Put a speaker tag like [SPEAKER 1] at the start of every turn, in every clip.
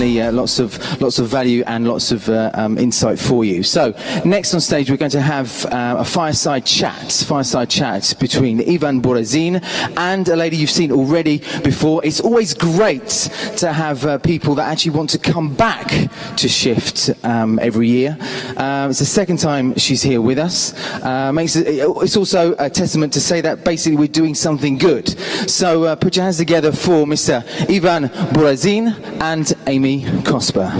[SPEAKER 1] certainly lots of value and lots of insight for you. So next on stage we're going to have a fireside chat between Ivan Borazin and a lady you've seen already before. It's always great to have people that actually want to come back to Shift every year. It's the second time she's here with us. It's also a testament to say that basically we're doing something good. So put your hands together for Mr. Ivan Borazin and Amy Cosper.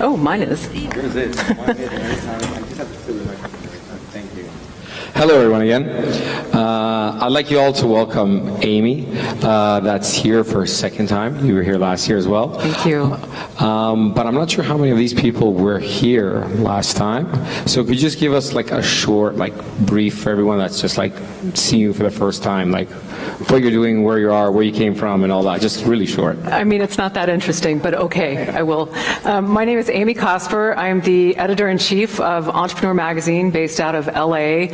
[SPEAKER 2] Oh, mine is.
[SPEAKER 3] Yours is. Thank you. Hello, everyone, again. I'd like you all to welcome Amy, that's here for a second time. You were here last year as well.
[SPEAKER 2] Thank you.
[SPEAKER 3] But I'm not sure how many of these people were here last time. So could you just give us like a short, brief for everyone that's just seeing you for the first time, what you're doing, where you are, where you came from, and all that, just really short.
[SPEAKER 2] I mean, it's not that interesting, but okay, I will. My name is Amy Cosper. I'm the editor-in-chief of Entrepreneur Magazine, based out of LA.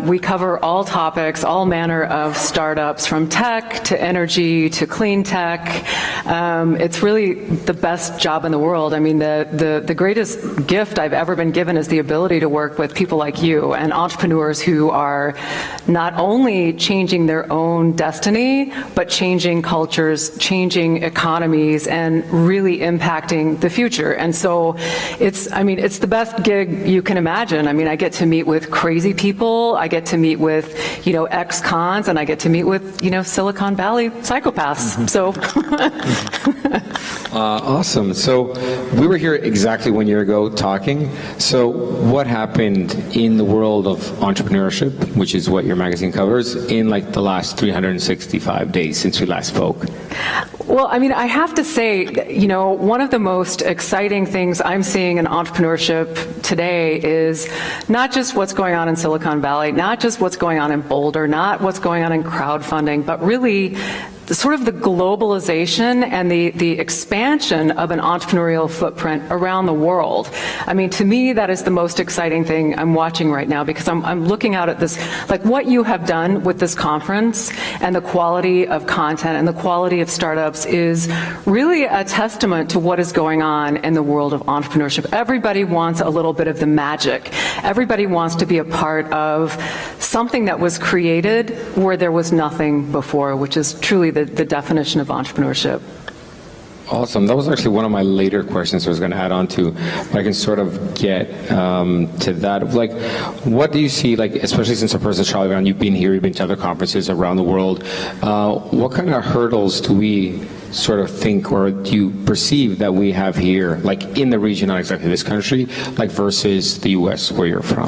[SPEAKER 2] We cover all topics, all manner of startups, from tech to energy to clean tech. It's really the best job in the world. I mean, the greatest gift I've ever been given is the ability to work with people like you and entrepreneurs who are not only changing their own destiny, but changing cultures, changing economies, and really impacting the future. And so it's the best gig you can imagine. I mean, I get to meet with crazy people, I get to meet with, ex-cons, and I get to meet with, Silicon Valley psychopaths.
[SPEAKER 3] Mm-hmm.
[SPEAKER 2] So.
[SPEAKER 3] Awesome. So we were here exactly 1 year ago talking. So what happened in the world of entrepreneurship, which is what your magazine covers, in the last 365 days since we last spoke?
[SPEAKER 2] Well, I mean, I have to say, one of the most exciting things I'm seeing in entrepreneurship today is not just what's going on in Silicon Valley, not just what's going on in Boulder, not what's going on in crowdfunding, but really sort of the globalization and the expansion of an entrepreneurial footprint around the world. I mean, to me, that is the most exciting thing I'm watching right now, because I'm looking out at this, what you have done with this conference and the quality of content and the quality of startups is really a testament to what is going on in the world of entrepreneurship. Everybody wants a little bit of the magic. Everybody wants to be a part of something that was created where there was nothing before, which is truly the definition of entrepreneurship.
[SPEAKER 3] Awesome. That was actually one of my later questions I was going to add on to, but I can sort of get to that. What do you see, especially since our person's traveling around, you've been here, you've been to other conferences around the world, what kind of hurdles do we sort of think, or do you perceive that we have here, in the region, not exactly this country, versus the U.S. where you're from?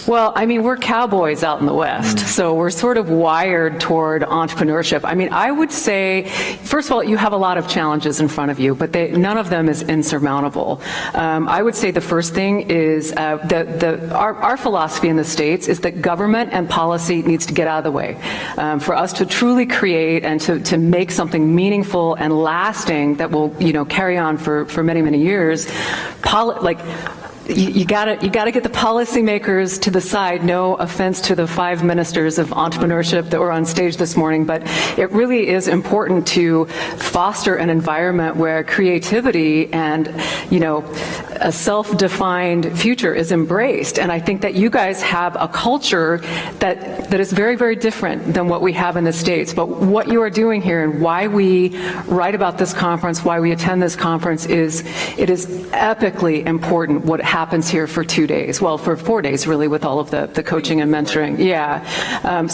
[SPEAKER 2] Well, I mean, we're cowboys out in the West, so we're sort of wired toward entrepreneurship. I mean, I would say, first of all, you have a lot of challenges in front of you, but none of them is insurmountable. I would say the first thing is our philosophy in the States is that government and policy needs to get out of the way. For us to truly create and to make something meaningful and lasting that will, carry on for many, many years, you gotta get the policymakers to the side. No offense to the 5 ministers of entrepreneurship that were on stage this morning, but it really is important to foster an environment where creativity and, a self-defined future is embraced. And I think that you guys have a culture that is very, very different than what we have in the States. But what you are doing here and why we write about this conference, why we attend this conference, is it is epically important what happens here for 2 days. Well, for 4 days, really, with all of the coaching and mentoring. Yeah.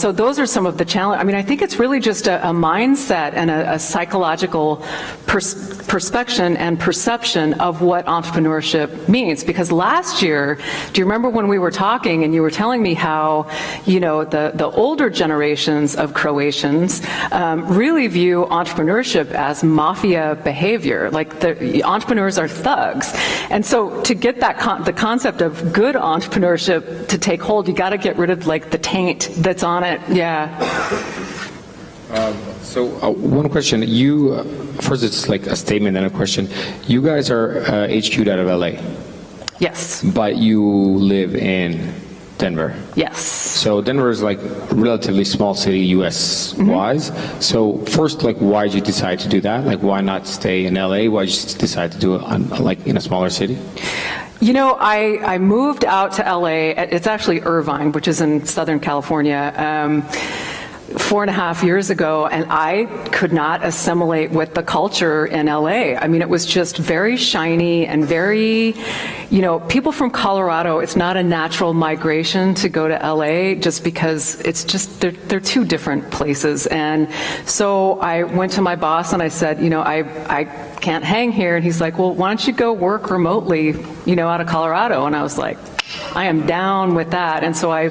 [SPEAKER 2] So those are some of the challenges. I mean, I think it's really just a mindset and a psychological perspection and perception of what entrepreneurship means. Because last year, do you remember when we were talking and you were telling me how, the older generations of Croatians really view entrepreneurship as mafia behavior, like the entrepreneurs are thugs. And so to get that the concept of good entrepreneurship to take hold, you got to get rid of like the taint that's on it. Yeah.
[SPEAKER 3] So one question, first it's like a statement and a question. You guys are HQ'd out of LA.
[SPEAKER 2] Yes.
[SPEAKER 3] But you live in Denver.
[SPEAKER 2] Yes.
[SPEAKER 3] So Denver is like a relatively small city US wise. So first, like, why did you decide to do that? Like, why not stay in LA? Why did you decide to do it like in a smaller city?
[SPEAKER 2] I moved out to LA. It's actually Irvine, which is in Southern California. 4.5 years ago, and I could not assimilate with the culture in LA. I mean, it was just very shiny and very, people from Colorado, it's not a natural migration to go to LA just because it's just, they're two different places. And so I went to my boss and I said, I can't hang here. And he's like, well, why don't you go work remotely, out of Colorado? And I was like, I am down with that. And so I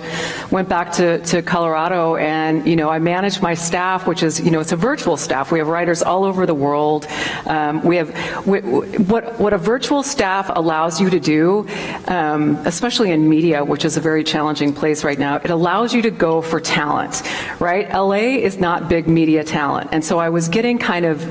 [SPEAKER 2] went back to Colorado and, I manage my staff, which is, it's a virtual staff. We have writers all over the world. What a virtual staff allows you to do, especially in media, which is a very challenging place right now, it allows you to go for talent, right? LA is not big media talent. And so I was getting kind of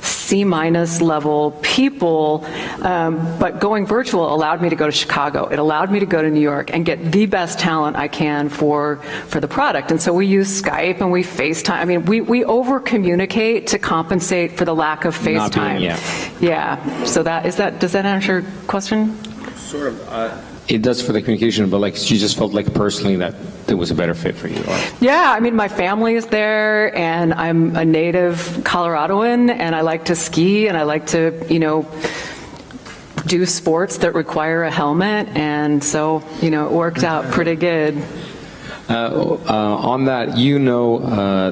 [SPEAKER 2] C- level people, but going virtual allowed me to go to Chicago. It allowed me to go to New York and get the best talent I can for the product. And so we use Skype and we FaceTime. I mean, we over communicate to compensate for the lack of FaceTime. Yeah. So does that answer your question?
[SPEAKER 3] Sort of. It does for the communication, but like you just felt like personally that it was a better fit for you. Or?
[SPEAKER 2] Yeah, I mean, my family is there, and I'm a native Coloradoan, and I like to ski, and I like to, do sports that require a helmet, and so, it worked out pretty good.
[SPEAKER 3] On that,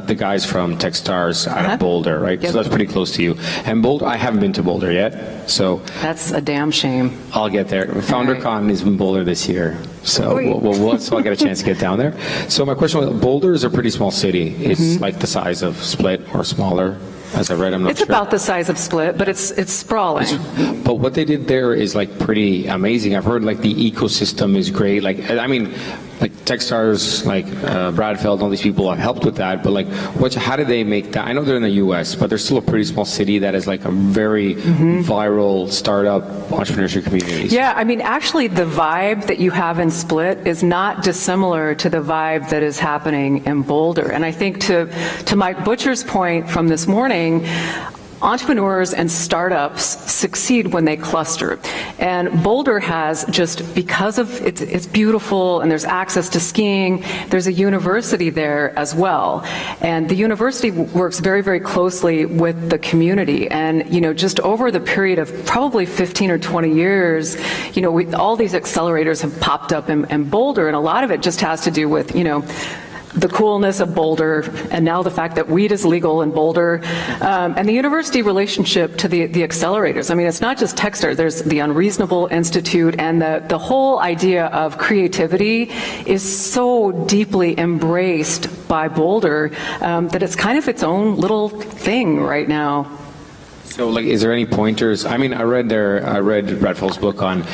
[SPEAKER 3] the guys from Techstars out of Boulder, right?
[SPEAKER 2] Yep.
[SPEAKER 3] So that's pretty close to you. And Boulder, I haven't been to Boulder yet, so
[SPEAKER 2] that's a damn shame.
[SPEAKER 3] I'll get there. FounderCon is in Boulder this year, so I'll get a chance to get down there. So my question was, Boulder is a pretty small city. It's like the size of Split or smaller. As I read, I'm not
[SPEAKER 2] it's
[SPEAKER 3] sure.
[SPEAKER 2] It's about the size of Split, but it's sprawling.
[SPEAKER 3] But what they did there is like pretty amazing. I've heard like the ecosystem is great. Like, I mean, like Techstars, like Bradfeld, all these people have helped with that. But like, how did they make that? I know they're in the U.S., but they're still a pretty small city that is like a very viral startup entrepreneurship community.
[SPEAKER 2] Yeah, I mean, actually, the vibe that you have in Split is not dissimilar to the vibe that is happening in Boulder. And I think to Mike Butcher's point from this morning, entrepreneurs and startups succeed when they cluster. And Boulder has, just because of it's beautiful and there's access to skiing, there's a university there as well. And the university works very, very closely with the community. And, just over the period of probably 15 or 20 years, all these accelerators have popped up in Boulder. And a lot of it just has to do with, the coolness of Boulder, and now the fact that weed is legal in Boulder, and the university relationship to the accelerators. I mean, it's not just Techstars. There's the Unreasonable Institute, and the whole idea of creativity is so deeply embraced by Boulder that it's kind of its own little thing right now.
[SPEAKER 3] So, like, is there any pointers? I mean, I read Bradfeld's book on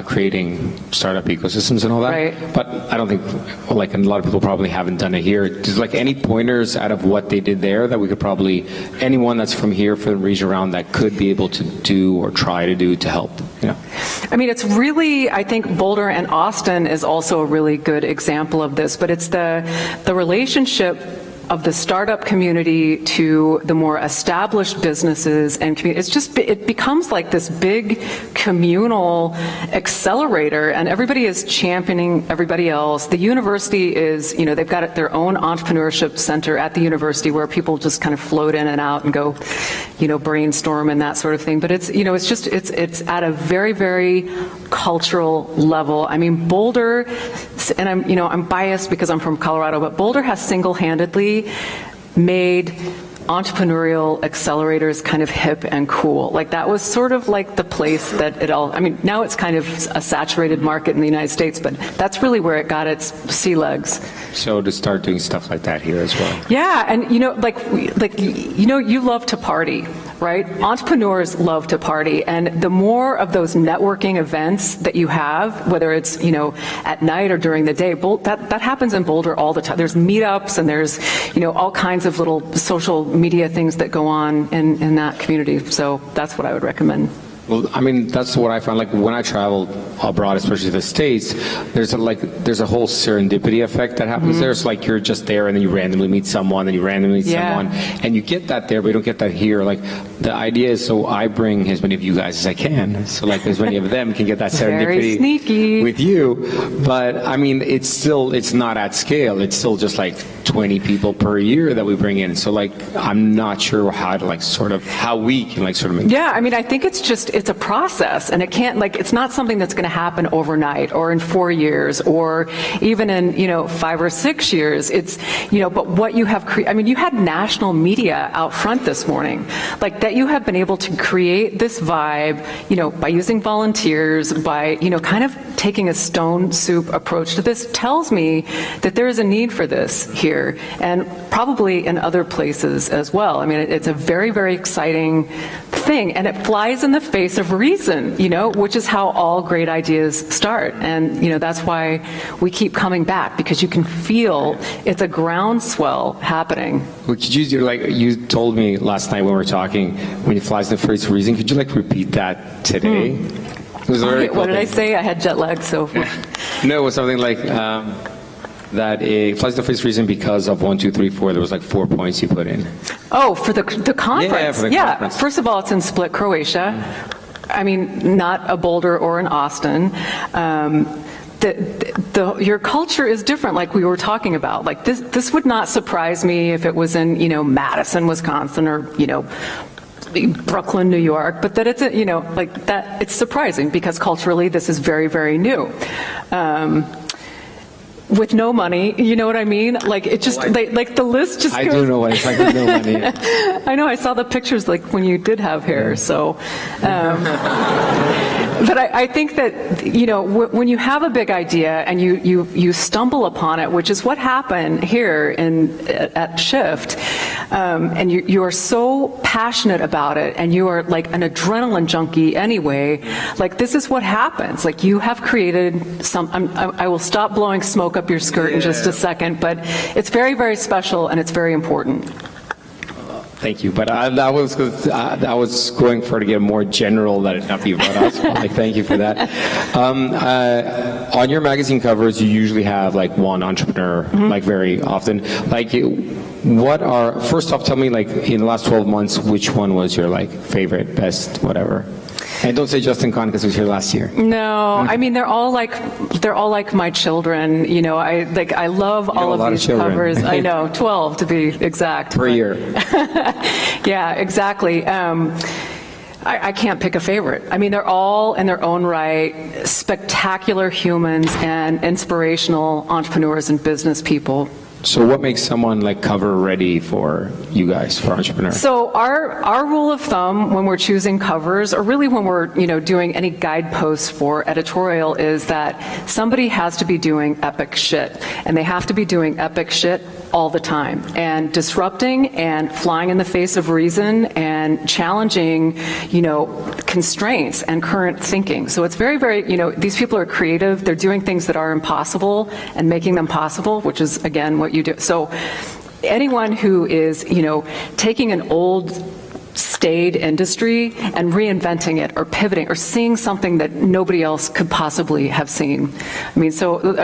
[SPEAKER 3] creating startup ecosystems and all that.
[SPEAKER 2] Right.
[SPEAKER 3] But I don't think, like, and a lot of people probably haven't done it here. There's like any pointers out of what they did there that we could probably, anyone that's from here, from the region around, that could be able to do or try to do to help.
[SPEAKER 2] I mean, it's really, I think Boulder and Austin is also a really good example of this. But it's the relationship of the startup community to the more established businesses and it becomes like this big communal accelerator, and everybody is championing everybody else. The university is, they've got their own entrepreneurship center at the university where people just kind of float in and out and go, brainstorm and that sort of thing. But it's, it's at a very, very cultural level. I mean, Boulder, and I'm biased because I'm from Colorado, but Boulder has single-handedly made entrepreneurial accelerators kind of hip and cool. Like that was sort of like the place that it all, now it's kind of a saturated market in the United States, but that's really where it got its sea legs.
[SPEAKER 3] So to start doing stuff like that here as well.
[SPEAKER 2] Yeah, and you love to party, right? Entrepreneurs love to party, and the more of those networking events that you have, whether it's, at night or during the day, that happens in Boulder all the time. There's meetups and there's, all kinds of little social media things that go on in that community. So that's what I would recommend.
[SPEAKER 3] Well, that's what I found. Like when I travel abroad, especially the States, there's a whole serendipity effect that happens there. It's like you're just there, and then you randomly meet someone, and you randomly meet someone, and you get that there, but you don't get that here. Like the idea is, so I bring as many of you guys as I can, so like as many of them can get that serendipity with you. But it's not at scale. It's still just like 20 people per year that we bring in. So like I'm not sure how to how we can make
[SPEAKER 2] I think it's a process, and it can't, it's not something that's going to happen overnight or in 4 years or even in 5 or 6 years. It's but what you have you had national media out front this morning, like that you have been able to create this vibe by using volunteers, by kind of taking a stone soup approach to this, tells me that there is a need for this here and probably in other places as well. It's a very, very exciting thing, and it flies in the face of reason, which is how all great ideas start. And, that's why we keep coming back, because you can feel it's a groundswell happening.
[SPEAKER 3] Well, could you told me last night when we were talking, when it flies in the face of reason, could you repeat that today? It was a very cool
[SPEAKER 2] What did I
[SPEAKER 3] thing.
[SPEAKER 2] say? I had jet lag, so.
[SPEAKER 3] No, it was something like, that it flies in the face of reason because of 1, 2, 3, 4. There was 4 points you put in.
[SPEAKER 2] Oh, for the conference.
[SPEAKER 3] Yeah, for the conference.
[SPEAKER 2] First of all, it's in Split, Croatia. Not a Boulder or an Austin. Your culture is different, like we were talking about. Like this would not surprise me if it was in, Madison, Wisconsin, or, Brooklyn, New York, but that it's, that it's surprising because culturally this is very, very new. With no money, you know what I mean? It just, the list just goes.
[SPEAKER 3] I do know what it's like with no money.
[SPEAKER 2] I know, I saw the pictures when you did have hair, so. But I think that, when you have a big idea and you stumble upon it, which is what happened here at Shift, and you are so passionate about it, and you are like an adrenaline junkie anyway, this is what happens. You have created I will stop blowing smoke up your skirt in just a second, but it's very, very special and it's very important.
[SPEAKER 3] Thank you, but I was going for to get more general that it not be about us. Thank you for that. On your magazine covers, you usually have one entrepreneur, very often. First off, tell me in the last 12 months, which one was your favorite, best, whatever? And don't say Justin Kahn because he was here last year.
[SPEAKER 2] No, they're all like my children. I love all of these covers. I know, 12 to be exact.
[SPEAKER 3] Per year.
[SPEAKER 2] Yeah, exactly. I can't pick a favorite. They're all in their own right spectacular humans and inspirational entrepreneurs and business people.
[SPEAKER 3] So what makes someone cover ready for you guys, for entrepreneurs?
[SPEAKER 2] So our rule of thumb when we're choosing covers, or really when we're doing any guideposts for editorial, is that somebody has to be doing epic shit, and they have to be doing epic shit all the time, and disrupting and flying in the face of reason and challenging constraints and current thinking. So it's very, very, these people are creative. They're doing things that are impossible and making them possible, which is again what you do. So anyone who is, taking an old staid industry and reinventing it or pivoting or seeing something that nobody else could possibly have seen. They're sort of,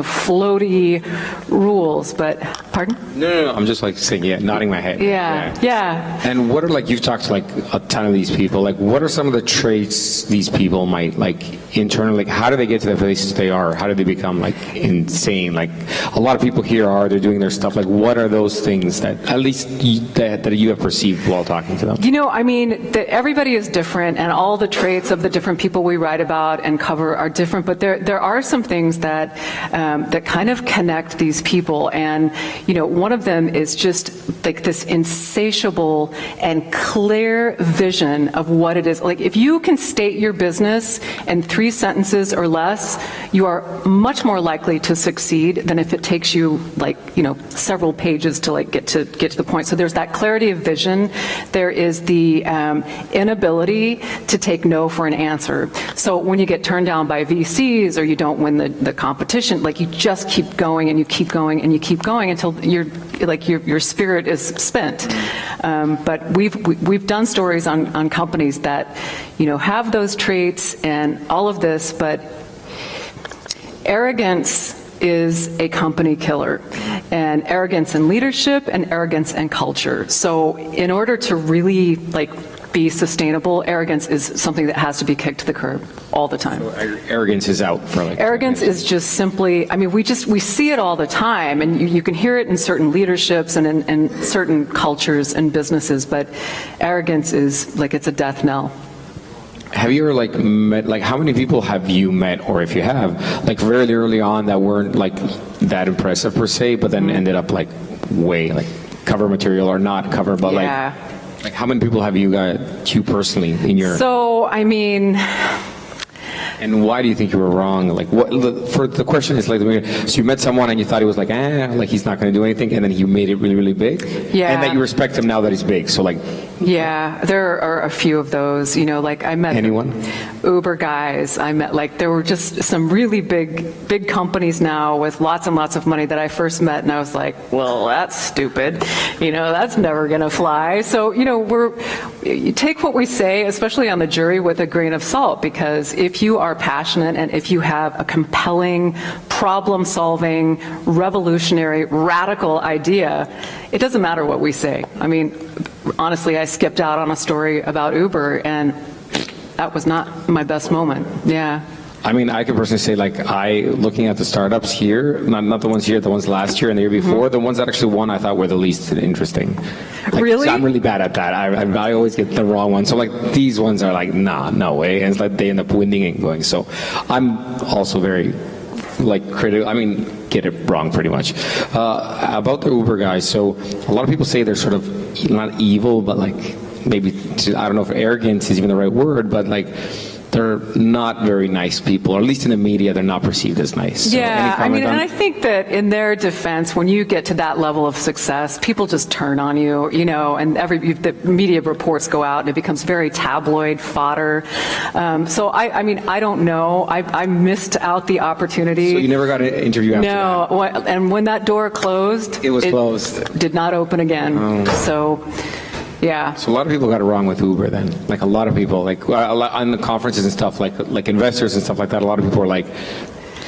[SPEAKER 2] floaty rules, but Pardon?
[SPEAKER 3] No, I'm just like saying, yeah, nodding my head.
[SPEAKER 2] Yeah.
[SPEAKER 3] And what are, like, you've talked to like a ton of these people, like what are some of the traits these people might like internally, like how do they get to the places they are? How do they become like insane? Like a lot of people here they're doing their stuff. Like what are those things that at least that you have perceived while talking to them?
[SPEAKER 2] I mean, everybody is different, and all the traits of the different people we write about and cover are different, but there are some things that kind of connect these people, and one of them is just like this insatiable and clear vision of what it is. Like if you can state your business in 3 sentences or less, you are much more likely to succeed than if it takes you several pages to like get to the point. So there's that clarity of vision. There is the inability to take no for an answer. So when you get turned down by VCs or you don't win the competition, like you just keep going and you keep going and you keep going until your spirit is spent. But we've done stories on companies that have those traits and all of this, but arrogance is a company killer, and arrogance in leadership and arrogance in culture. So in order to really be sustainable, arrogance is something that has to be kicked to the curb all the time.
[SPEAKER 3] So arrogance is out for
[SPEAKER 2] Arrogance is just simply, I mean, we see it all the time, and you can hear it in certain leaderships and in certain cultures and businesses, but arrogance is it's a death knell.
[SPEAKER 3] Have you ever met, how many people have you met, or if you have, very early on that weren't that impressive per se, but then ended up way cover material or not cover, but how many people have you got you personally in your?
[SPEAKER 2] So, I mean.
[SPEAKER 3] And why do you think you were wrong? For the question is so you met someone and you thought he was he's not going to do anything, and then he made it really, really big.
[SPEAKER 2] Yeah.
[SPEAKER 3] And that you respect him now that he's big. So
[SPEAKER 2] Yeah, there are a few of those. I met
[SPEAKER 3] anyone.
[SPEAKER 2] Uber guys. I met there were just some really big companies now with lots and lots of money that I first met, and I was like, well, that's stupid. That's never going to fly. So you take what we say, especially on the jury, with a grain of salt, because if you are passionate and if you have a compelling, problem-solving, revolutionary, radical idea, it doesn't matter what we say. I mean, honestly, I skipped out on a story about Uber, and that was not my best moment. Yeah.
[SPEAKER 3] I mean, I can personally say, looking at the startups here, not the ones here, the ones last year and the year before, the ones that actually won, I thought were the least interesting.
[SPEAKER 2] Really?
[SPEAKER 3] So I'm really bad at that. I always get the wrong one. So, these ones are nah, no way. And it's they end up winning and going. So I'm also very, critical. I mean, get it wrong pretty much. About the Uber guys, so a lot of people say they're sort of not evil, but maybe, I don't know if arrogance is even the right word, but they're not very nice people, or at least in the media, they're not perceived as nice.
[SPEAKER 2] Yeah,
[SPEAKER 3] so
[SPEAKER 2] I mean, and I think that in their defense, when you get to that level of success, people just turn on you, and the media reports go out, and it becomes very tabloid fodder. So I mean, I don't know. I missed out the opportunity.
[SPEAKER 3] So you never got an interview after that?
[SPEAKER 2] No, and when that door closed,
[SPEAKER 3] it was closed.
[SPEAKER 2] Did not open again.
[SPEAKER 3] Oh.
[SPEAKER 2] So. Yeah.
[SPEAKER 3] So a lot of people got it wrong with Uber then. A lot of people, on the conferences and stuff, like investors and stuff like that, a lot of people are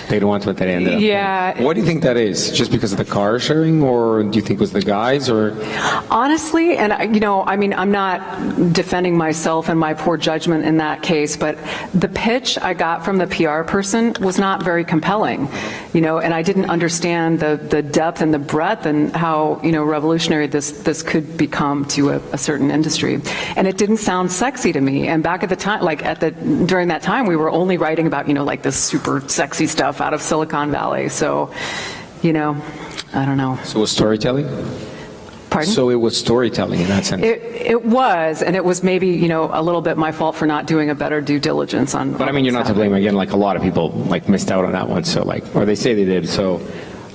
[SPEAKER 3] they don't want what they ended up.
[SPEAKER 2] Yeah.
[SPEAKER 3] What do you think that is? Just because of the car sharing, or do you think it was the guys, or?
[SPEAKER 2] Honestly, and I mean, I'm not defending myself and my poor judgment in that case, but the pitch I got from the PR person was not very compelling, and I didn't understand the depth and the breadth and how, revolutionary this could become to a certain industry. And it didn't sound sexy to me. And back at the time, during that time, we were only writing about, this super sexy stuff out of Silicon Valley. So, I don't know.
[SPEAKER 3] So it was storytelling?
[SPEAKER 2] Pardon?
[SPEAKER 3] So it was storytelling in that sense?
[SPEAKER 2] It was, and it was maybe, a little bit my fault for not doing a better due diligence on.
[SPEAKER 3] But I mean, you're not to blame. Again, a lot of people missed out on that one. So or they say they did. So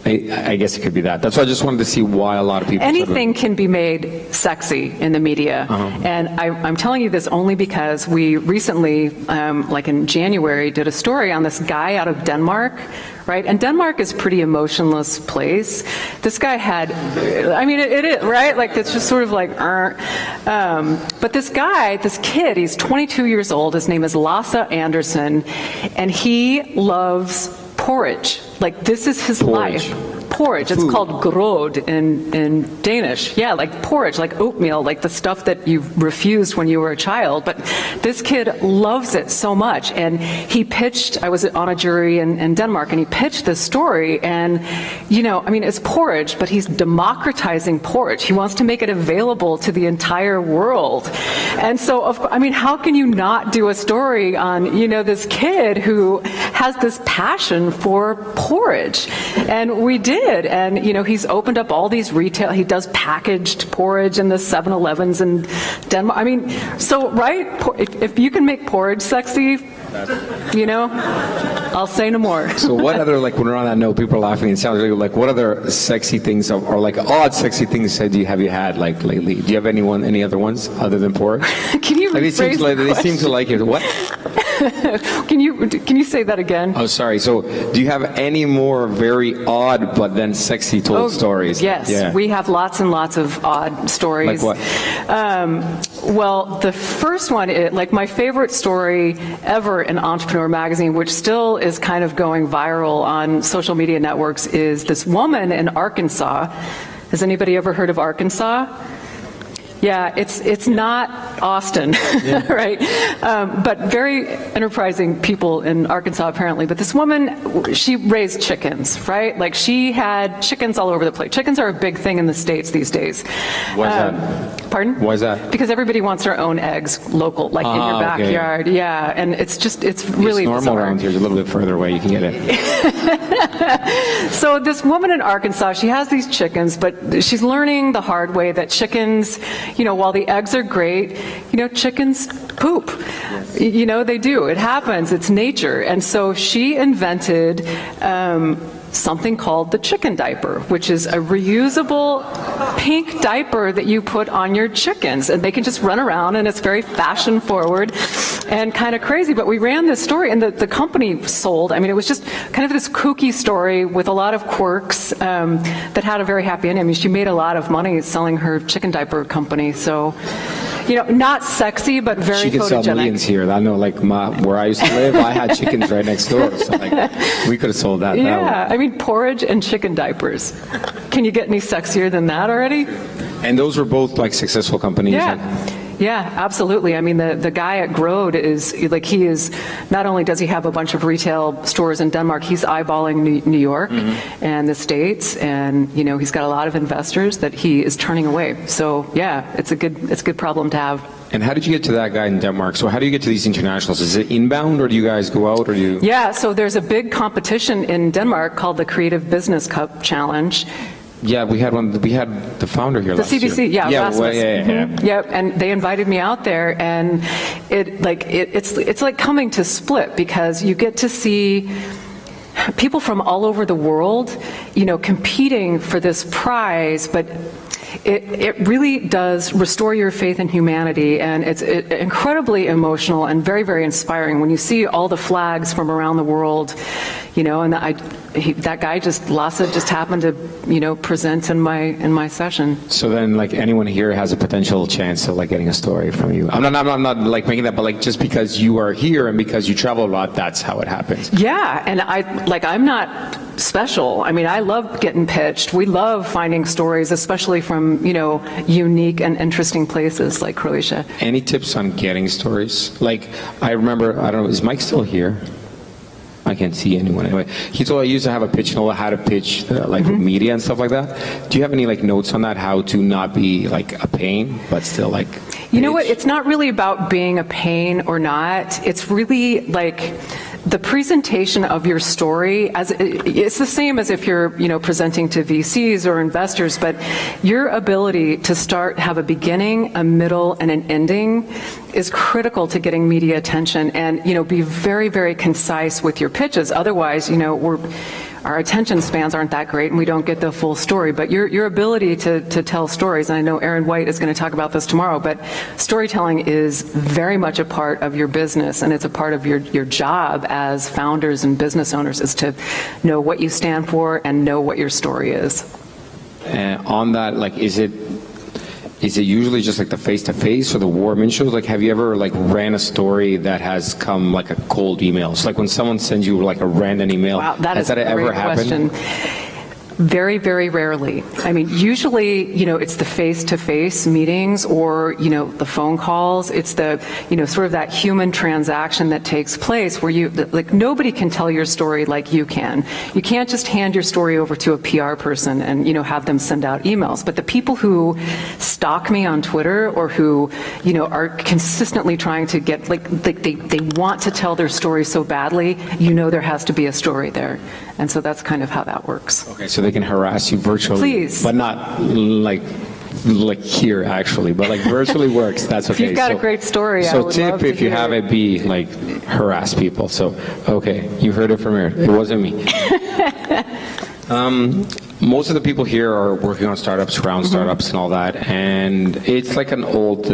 [SPEAKER 3] I guess it could be that. That's why I just wanted to see why a lot of people.
[SPEAKER 2] Anything can be made sexy in the media. And I'm telling you this only because we recently, in January, did a story on this guy out of Denmark, right? And Denmark is a pretty emotionless place. This guy had, I mean, it is, right? It's just sort of but this guy, this kid, he's 22 years old. His name is Lasse Anderson, and he loves porridge. This is his
[SPEAKER 3] Porridge.
[SPEAKER 2] life. porridge. It's called grød in Danish. Yeah, like porridge, like oatmeal, like the stuff that you refused when you were a child. But this kid loves it so much. And he pitched, I was on a jury in Denmark, and he pitched this story. And, you know, I mean, it's porridge, but he's democratizing porridge. He wants to make it available to the entire world. And so, I mean, how can you not do a story on, you know, this kid who has this passion for porridge? And we did. And, you know, he's opened up all these retail, he does packaged porridge in the 7-Elevens in Denmark. I mean, so, right? If you can make porridge sexy, you know, I'll say no more.
[SPEAKER 3] So what other, like, when we're on that note, people are laughing, it sounds really like, what other sexy things or like odd sexy things have you had like lately? Do you have any other ones other than porridge?
[SPEAKER 2] Can you rephrase the
[SPEAKER 3] they seem to like it. What?
[SPEAKER 2] Can you say that again?
[SPEAKER 3] Oh, sorry. So do you have any more very odd but then sexy told stories?
[SPEAKER 2] Yes,
[SPEAKER 3] yeah.
[SPEAKER 2] We have lots and lots of odd stories.
[SPEAKER 3] Like what?
[SPEAKER 2] Well, the first one, like my favorite story ever in Entrepreneur magazine, which still is kind of going viral on social media networks, is this woman in Arkansas. Has anybody ever heard of Arkansas? Yeah, it's not Austin, yeah. Right? But very enterprising people in Arkansas, apparently. But this woman, she raised chickens, right? Like, she had chickens all over the place. Chickens are a big thing in the States these days.
[SPEAKER 3] Why is that?
[SPEAKER 2] Pardon?
[SPEAKER 3] Why is that?
[SPEAKER 2] Because everybody wants their own eggs local, like in your backyard. Okay. Yeah, and it's really
[SPEAKER 3] normal
[SPEAKER 2] bizarre.
[SPEAKER 3] Around here. It's a little bit further away. You can get
[SPEAKER 2] it. So this woman in Arkansas, she has these chickens, but she's learning the hard way that chickens, you know, while the eggs are great, you know, chickens poop. Yes. You know, they do. It happens. It's nature. And so she invented something called the chicken diaper, which is a reusable pink diaper that you put on your chickens, and they can just run around, and it's very fashion forward and kind of crazy. But we ran this story, and the company sold. I mean, it was just kind of this kooky story with a lot of quirks that had a very happy ending. I mean, she made a lot of money selling her chicken diaper company. So, you know, not sexy, but very photogenic.
[SPEAKER 3] She could sell millions here. I know, like, where I used to live, I had chickens right next door. So, like, we could have sold that.
[SPEAKER 2] Yeah, I mean, porridge and chicken diapers. Can you get any sexier than that already?
[SPEAKER 3] And those were both, like, successful companies.
[SPEAKER 2] Yeah. Yeah, absolutely. I mean, the guy at grød is, like, he is, not only does he have a bunch of retail stores in Denmark, he's eyeballing New York and the States, and, you know, he's got a lot of investors that he is turning away. So, yeah, it's a good problem to have.
[SPEAKER 3] And how did you get to that guy in Denmark? So how do you get to these internationals? Is it inbound, or do you guys go out, or do you?
[SPEAKER 2] Yeah, so there's a big competition in Denmark called the Creative Business Cup Challenge.
[SPEAKER 3] Yeah, we had one. We had the founder here last year.
[SPEAKER 2] The CBC, yeah,
[SPEAKER 3] Rasmus. Well, yeah.
[SPEAKER 2] Yep, and they invited me out there, and it's like coming to Split, because you get to see people from all over the world, you know, competing for this prize, but it really does restore your faith in humanity, and it's incredibly emotional and very, very inspiring when you see all the flags from around the world, you know. And that guy Lasse just happened to, you know, present in my session.
[SPEAKER 3] So then, like, anyone here has a potential chance of, like, getting a story from you. I'm not like making that, but, like, just because you are here and because you travel a lot, that's how it happens.
[SPEAKER 2] Yeah, and I'm not special. I mean, I love getting pitched. We love finding stories, especially from, you know, unique and interesting places like Croatia.
[SPEAKER 3] Any tips on getting stories? Like, I remember, I don't know, is Mike still here? I can't see anyone anyway. He told I used to have a pitch and all how to pitch media and stuff like that. Do you have any, like, notes on that? How to not be, like, a pain, but still, like,
[SPEAKER 2] you know what? It's not really about being a pain or not. It's really like the presentation of your story. It's the same as if you're, you know, presenting to VCs or investors, but your ability to have a beginning, a middle, and an ending is critical to getting media attention. And, you know, be very, very concise with your pitches. Otherwise, you know, our attention spans aren't that great, and we don't get the full story. But your ability to tell stories, and I know Aaron White is going to talk about this tomorrow, but storytelling is very much a part of your business, and it's a part of your job as founders and business owners, is to know what you stand for and know what your story is.
[SPEAKER 3] On that, like, is it usually just like the face-to-face or the warm-in shows? Like, have you ever, like, ran a story that has come like a cold email? So, like, when someone sends you, like, a random email,
[SPEAKER 2] wow,
[SPEAKER 3] has that ever happened?
[SPEAKER 2] Very, very rarely. I mean, usually, it's the face-to-face meetings or, the phone calls. It's the, sort of that human transaction that takes place where nobody can tell your story like you can. You can't just hand your story over to a PR person and, have them send out emails. But the people who stalk me on Twitter or who, are consistently trying to get, they want to tell their story so badly, there has to be a story there. And so that's kind of how that works.
[SPEAKER 3] Okay, so they can harass you virtually.
[SPEAKER 2] Please.
[SPEAKER 3] But not like here, actually. But like virtually works, that's okay.
[SPEAKER 2] If you've got a great story, I
[SPEAKER 3] so
[SPEAKER 2] would
[SPEAKER 3] tip,
[SPEAKER 2] love to
[SPEAKER 3] if you
[SPEAKER 2] hear
[SPEAKER 3] have it, be like harass people. So, okay, you heard it from here. It wasn't me. Most of the people here are working on startups, around startups and all that, and it's like an old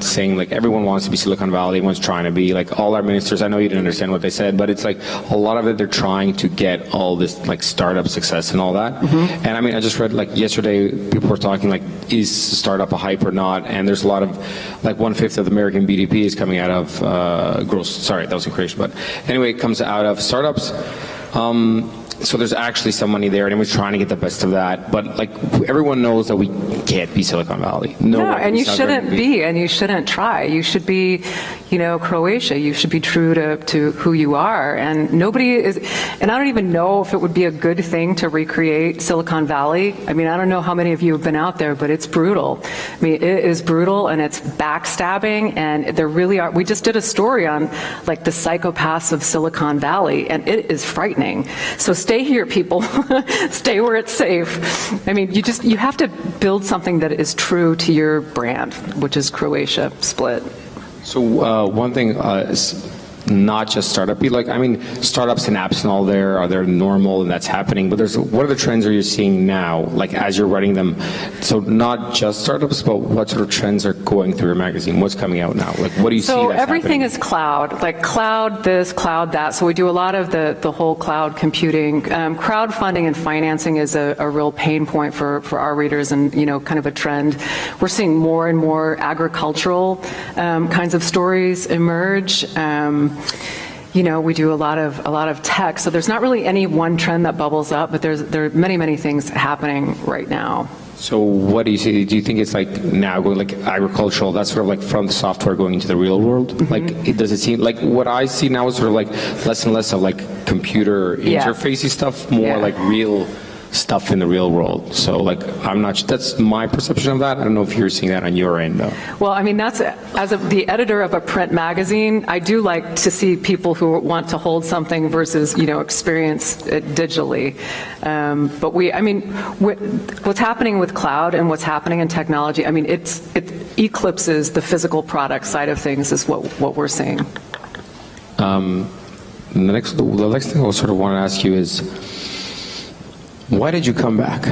[SPEAKER 3] saying, like everyone wants to be Silicon Valley, everyone's trying to be, like all our ministers, I know you didn't understand what they said, but it's like a lot of it, they're trying to get all this like startup success and all that. And I mean, I just read like yesterday, people were talking like, is startup a hype or not? And there's a lot of, like 1/5 of the American BDP is coming out of that was in creation, but anyway, it comes out of startups. So there's actually some money there, and everyone's trying to get the best of that. But like everyone knows that we can't be Silicon Valley.
[SPEAKER 2] No, and you shouldn't be, and you shouldn't try. You should be, Croatia. You should be true to who you are. And nobody is. And I don't even know if it would be a good thing to recreate Silicon Valley. I mean, I don't know how many of you have been out there, but it's brutal. I mean, it is brutal, and it's backstabbing, and there really are. We just did a story on like the psychopaths of Silicon Valley, and it is frightening. So stay here, people. Stay where it's safe. I mean, you have to build something that is true to your brand, which is Croatia Split.
[SPEAKER 3] So one thing is not just startup. Startups and apps and all there are they're normal and that's happening. But what are the trends are you seeing now? Like as you're writing them, so not just startups, but what sort of trends are going through your magazine? What's coming out now? Like what do you see?
[SPEAKER 2] So
[SPEAKER 3] that's
[SPEAKER 2] everything
[SPEAKER 3] happening?
[SPEAKER 2] is cloud, like cloud this, cloud that. So we do a lot of the whole cloud computing. Crowdfunding and financing is a real pain point for our readers, and kind of a trend. We're seeing more and more agricultural kinds of stories emerge. We do a lot of tech, so there's not really any one trend that bubbles up, but there are many things happening right now.
[SPEAKER 3] So what do you see? Do you think it's like now going like agricultural, that's sort of like from the software going into the real world? Like, does it seem like what I see now is sort of like less and less of like computer interfacey stuff, more like real stuff in the real world. So like, that's my perception of that. I don't know if you're seeing that on your end though.
[SPEAKER 2] Well, I mean, that's, as the editor of a print magazine, I do like to see people who want to hold something versus, experience it digitally. But what's happening with cloud and what's happening in technology, I mean, it eclipses the physical product side of things is what we're seeing.
[SPEAKER 3] The next thing I sort of want to ask you is, why did you come back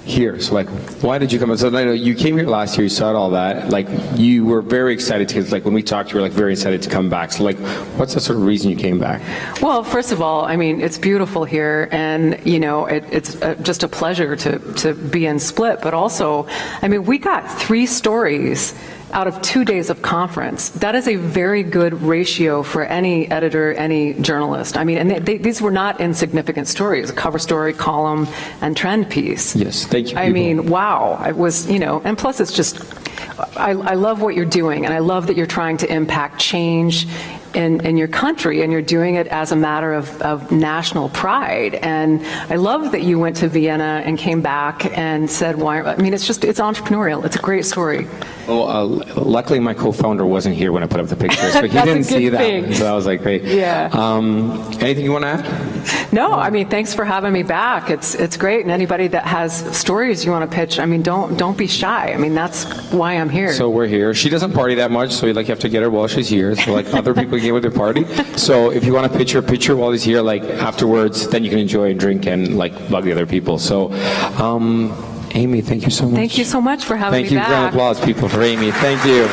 [SPEAKER 3] here? So like, why did you come back? So I know you came here last year, you saw all that, like you were very excited to, like when we talked, you were like very excited to come back. So like, what's the sort of reason you came back?
[SPEAKER 2] Well, first of all, I mean, it's beautiful here, and it's just a pleasure to be in Split, but also, I mean, we got 3 stories out of 2 days of conference. That is a very good ratio for any editor, any journalist. I mean, and these were not insignificant stories, a cover story, column, and trend piece.
[SPEAKER 3] Yes, thank you.
[SPEAKER 2] I mean, wow. It was, and plus it's just, I love what you're doing, and I love that you're trying to impact change in your country, and you're doing it as a matter of national pride. And I love that you went to Vienna and came back and said, why? I mean, it's entrepreneurial. It's a great story.
[SPEAKER 3] Well, luckily my co-founder wasn't here when I put up the pictures, so he didn't see that. So that was like great.
[SPEAKER 2] Yeah.
[SPEAKER 3] Anything you want to add?
[SPEAKER 2] No, I mean, thanks for having me back. It's great, and anybody that has stories you want to pitch, I mean, don't be shy. I mean, that's why I'm here.
[SPEAKER 3] So we're here. She doesn't party that much, so you have to get her while she's here. So like other people get with their party. So if you want to pitch your picture while he's here, like afterwards, then you can enjoy and drink and like bug the other people. So, Amy, thank you so much.
[SPEAKER 2] Thank you so much for having me back.
[SPEAKER 3] Thank you. Round of applause, people, for Amy. Thank you.